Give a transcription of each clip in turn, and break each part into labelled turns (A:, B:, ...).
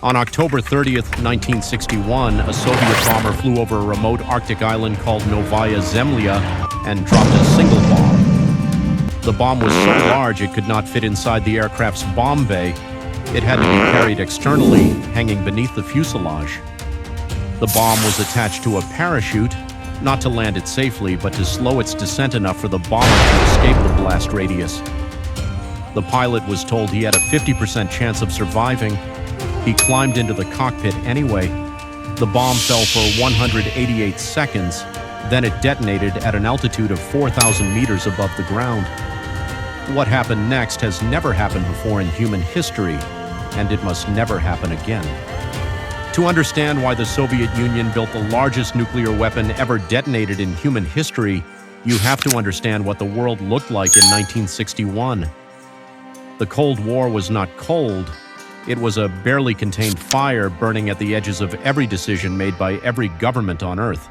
A: On October 30th, 1961, a Soviet bomber flew over a remote Arctic island called Novaya Zemlya and dropped a single bomb. The bomb was so large it could not fit inside the aircraft's bomb bay. It had to be carried externally, hanging beneath the fuselage. The bomb was attached to a parachute, not to land it safely, but to slow its descent enough for the bomber to escape the blast radius. The pilot was told he had a 50% chance of surviving. He climbed into the cockpit anyway. The bomb fell for 188 seconds, then it detonated at an altitude of 4,000 meters above the ground. What happened next has never happened before in human history, and it must never happen again. To understand why the Soviet Union built the largest nuclear weapon ever detonated in human history, you have to understand what the world looked like in 1961. The Cold War was not cold. It was a barely contained fire burning at the edges of every decision made by every government on Earth.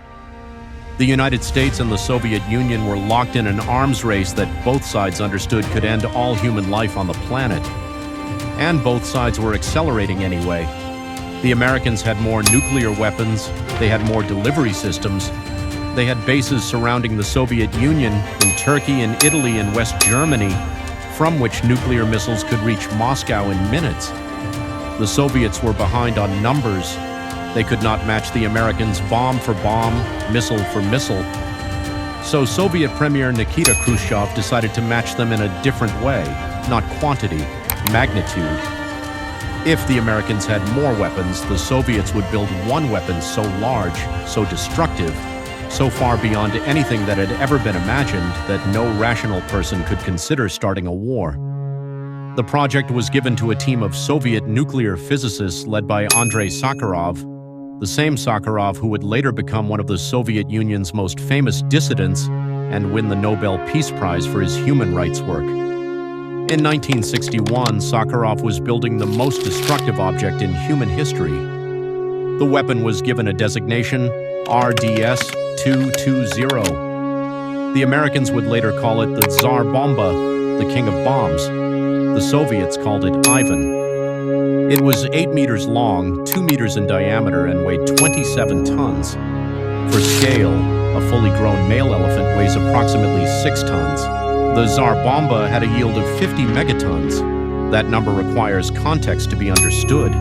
A: The United States and the Soviet Union were locked in an arms race that both sides understood could end all human life on the planet. And both sides were accelerating anyway. The Americans had more nuclear weapons, they had more delivery systems, they had bases surrounding the Soviet Union in Turkey and Italy and West Germany, from which nuclear missiles could reach Moscow in minutes. The Soviets were behind on numbers. They could not match the Americans bomb for bomb, missile for missile. So Soviet Premier Nikita Khrushchev decided to match them in a different way, not quantity, magnitude. If the Americans had more weapons, the Soviets would build one weapon so large, so destructive, so far beyond anything that had ever been imagined that no rational person could consider starting a war. The project was given to a team of Soviet nuclear physicists led by Andrei Sakharov, the same Sakharov who would later become one of the Soviet Union's most famous dissidents and win the Nobel Peace Prize for his human rights work. In 1961, Sakharov was building the most destructive object in human history. The weapon was given a designation, RDS-220. The Americans would later call it the Tsar Bomba, the king of bombs. The Soviets called it Ivan. It was 8 meters long, 2 meters in diameter, and weighed 27 tons. For scale, a fully grown male elephant weighs approximately 6 tons. The Tsar Bomba had a yield of 50 megatons. That number requires context to be understood.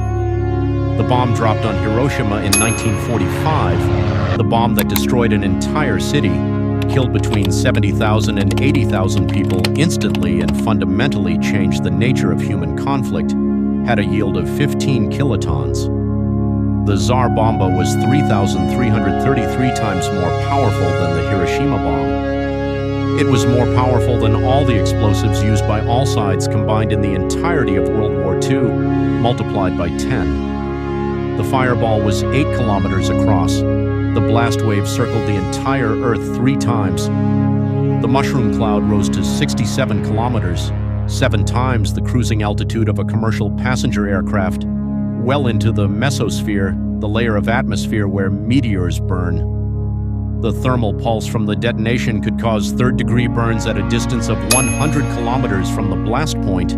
A: The bomb dropped on Hiroshima in 1945, the bomb that destroyed an entire city, killed between 70,000 and 80,000 people instantly and fundamentally changed the nature of human conflict, had a yield of 15 kilotons. The Tsar Bomba was 3,333 times more powerful than the Hiroshima bomb. It was more powerful than all the explosives used by all sides combined in the entirety of World War II, multiplied by 10. The fireball was 8 kilometers across. The blast wave circled the entire Earth 3 times. The mushroom cloud rose to 67 kilometers, 7 times the cruising altitude of a commercial passenger aircraft, well into the mesosphere, the layer of atmosphere where meteors burn. The thermal pulse from the detonation could cause third-degree burns at a distance of 100 kilometers from the blast point.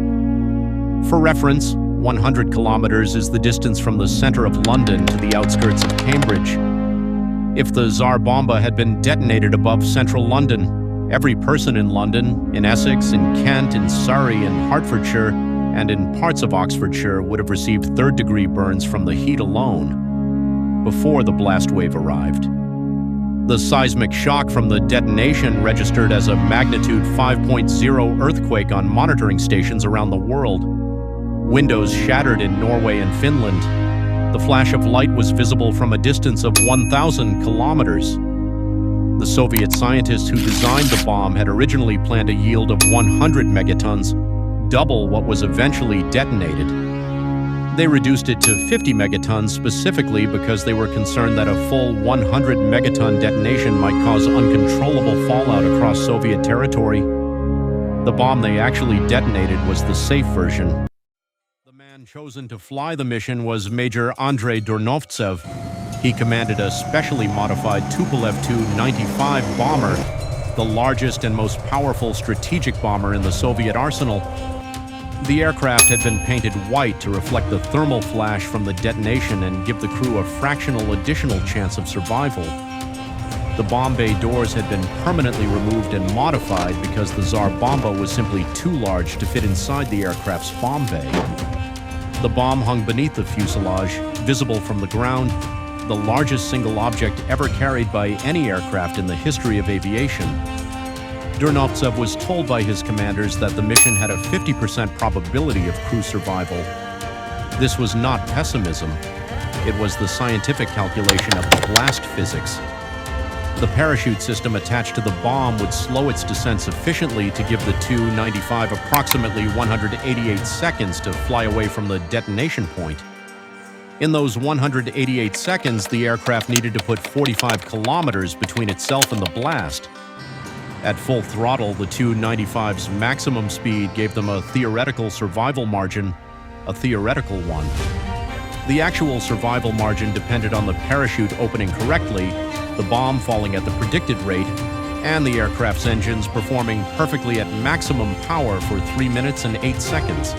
A: For reference, 100 kilometers is the distance from the center of London to the outskirts of Cambridge. If the Tsar Bomba had been detonated above central London, every person in London, in Essex, in Kent, in Surrey, in Hertfordshire, and in parts of Oxfordshire would have received third-degree burns from the heat alone, before the blast wave arrived. The seismic shock from the detonation registered as a magnitude 5.0 earthquake on monitoring stations around the world. Windows shattered in Norway and Finland. The flash of light was visible from a distance of 1,000 kilometers. The Soviet scientists who designed the bomb had originally planned a yield of 100 megatons, double what was eventually detonated. They reduced it to 50 megatons specifically because they were concerned that a full 100 megaton detonation might cause uncontrollable fallout across Soviet territory. The bomb they actually detonated was the safe version. The man chosen to fly the mission was Major Andrei Dornovtsev. He commanded a specially modified Tupolev Tu-95 bomber, the largest and most powerful strategic bomber in the Soviet arsenal. The aircraft had been painted white to reflect the thermal flash from the detonation and give the crew a fractional additional chance of survival. The bomb bay doors had been permanently removed and modified because the Tsar Bomba was simply too large to fit inside the aircraft's bomb bay. The bomb hung beneath the fuselage, visible from the ground, the largest single object ever carried by any aircraft in the history of aviation. Dernovtsev was told by his commanders that the mission had a 50% probability of crew survival. This was not pessimism. It was the scientific calculation of blast physics. The parachute system attached to the bomb would slow its descent sufficiently to give the Tu-95 approximately 188 seconds to fly away from the detonation point. In those 188 seconds, the aircraft needed to put 45 kilometers between itself and the blast. At full throttle, the Tu-95's maximum speed gave them a theoretical survival margin, a theoretical one. The actual survival margin depended on the parachute opening correctly, the bomb falling at the predicted rate, and the aircraft's engines performing perfectly at maximum power for 3 minutes and 8 seconds.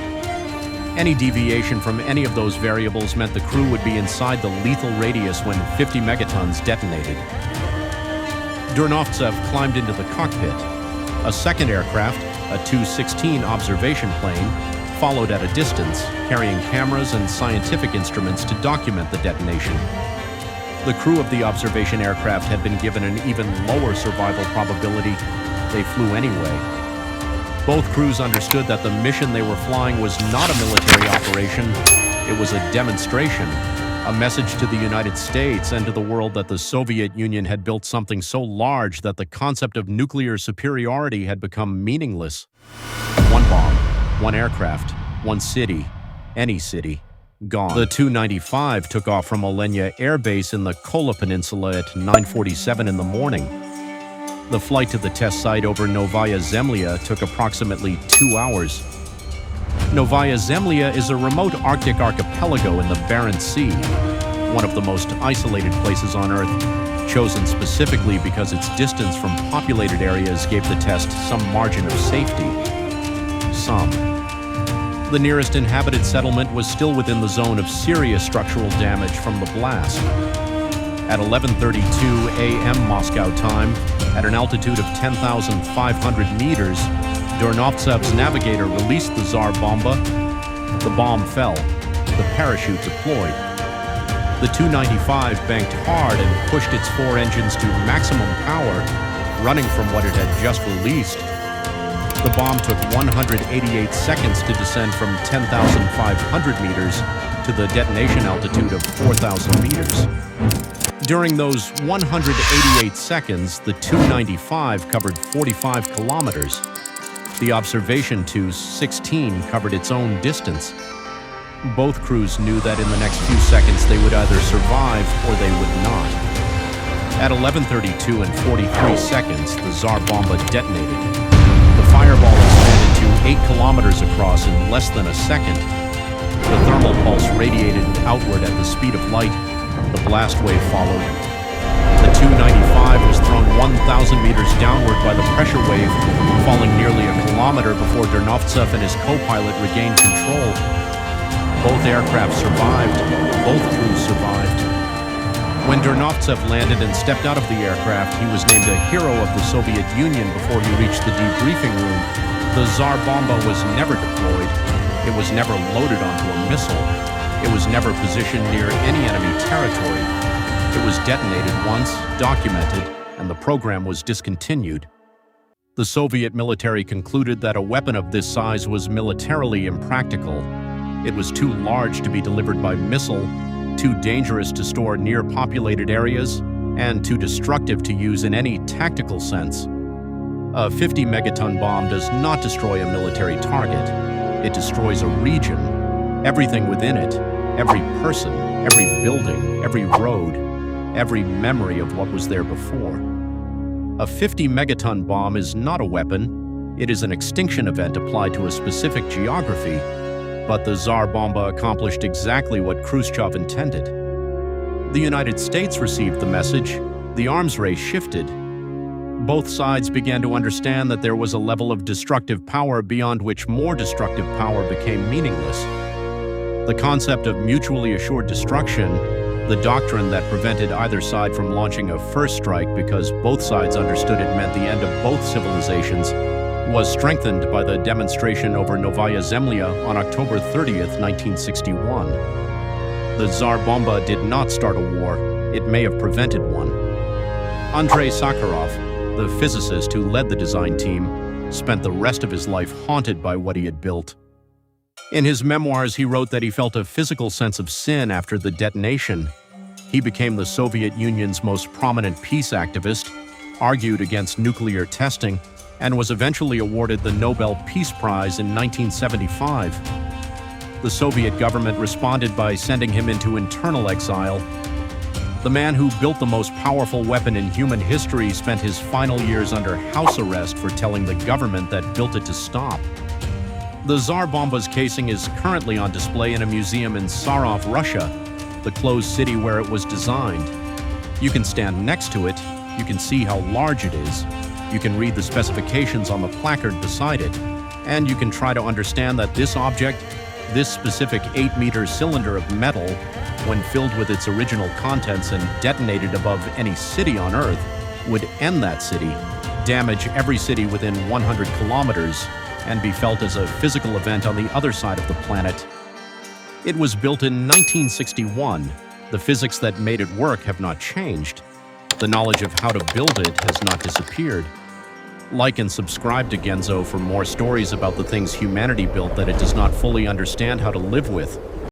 A: Any deviation from any of those variables meant the crew would be inside the lethal radius when 50 megatons detonated. Dernovtsev climbed into the cockpit. A second aircraft, a Tu-16 observation plane, followed at a distance, carrying cameras and scientific instruments to document the detonation. The crew of the observation aircraft had been given an even lower survival probability. They flew anyway. Both crews understood that the mission they were flying was not a military operation. It was a demonstration, a message to the United States and to the world that the Soviet Union had built something so large that the concept of nuclear superiority had become meaningless. One bomb, one aircraft, one city, any city, gone. The Tu-95 took off from Olenia Air Base in the Kola Peninsula at 9:47 in the morning. The flight to the test site over Novaya Zemlya took approximately 2 hours. Novaya Zemlya is a remote Arctic archipelago in the Barents Sea, one of the most isolated places on Earth, chosen specifically because its distance from populated areas gave the test some margin of safety. Some. The nearest inhabited settlement was still within the zone of serious structural damage from the blast. At 11:32 a.m. Moscow time, at an altitude of 10,500 meters, Dernovtsev's navigator released the Tsar Bomba. The bomb fell. The parachute deployed. The Tu-95 banked hard and pushed its 4 engines to maximum power, running from what it had just released. The bomb took 188 seconds to descend from 10,500 meters to the detonation altitude of 4,000 meters. During those 188 seconds, the Tu-95 covered 45 kilometers. The observation Tu-16 covered its own distance. Both crews knew that in the next few seconds they would either survive or they would not. At 11:32 and 43 seconds, the Tsar Bomba detonated. The fireball expanded to 8 kilometers across in less than a second. The thermal pulse radiated outward at the speed of light. The blast wave followed. The Tu-95 was thrown 1,000 meters downward by the pressure wave, falling nearly a kilometer before Dernovtsev and his co-pilot regained control. Both aircraft survived. Both crews survived. When Dernovtsev landed and stepped out of the aircraft, he was named a hero of the Soviet Union before he reached the debriefing room. The Tsar Bomba was never deployed. It was never loaded onto a missile. It was never positioned near any enemy territory. It was detonated once, documented, and the program was discontinued. The Soviet military concluded that a weapon of this size was militarily impractical. It was too large to be delivered by missile, too dangerous to store near populated areas, and too destructive to use in any tactical sense. A 50 megaton bomb does not destroy a military target. It destroys a region, everything within it, every person, every building, every road, every memory of what was there before. A 50 megaton bomb is not a weapon. It is an extinction event applied to a specific geography. But the Tsar Bomba accomplished exactly what Khrushchev intended. The United States received the message. The arms race shifted. Both sides began to understand that there was a level of destructive power beyond which more destructive power became meaningless. The concept of mutually assured destruction, the doctrine that prevented either side from launching a first strike because both sides understood it meant the end of both civilizations, was strengthened by the demonstration over Novaya Zemlya on October 30th, 1961. The Tsar Bomba did not start a war. It may have prevented one. Andrei Sakharov, the physicist who led the design team, spent the rest of his life haunted by what he had built. In his memoirs, he wrote that he felt a physical sense of sin after the detonation. He became the Soviet Union's most prominent peace activist, argued against nuclear testing, and was eventually awarded the Nobel Peace Prize in 1975. The Soviet government responded by sending him into internal exile. The man who built the most powerful weapon in human history spent his final years under house arrest for telling the government that built it to stop. The Tsar Bomba's casing is currently on display in a museum in Sarov, Russia, the closed city where it was designed. You can stand next to it, you can see how large it is, you can read the specifications on the placard beside it, and you can try to understand that this object, this specific 8-meter cylinder of metal, when filled with its original contents and detonated above any city on Earth, would end that city, damage every city within 100 kilometers, and be felt as a physical event on the other side of the planet. It was built in 1961. The physics that made it work have not changed. The knowledge of how to build it has not disappeared. Like and subscribe to Genzo for more stories about the things humanity built that it does not fully understand how to live with.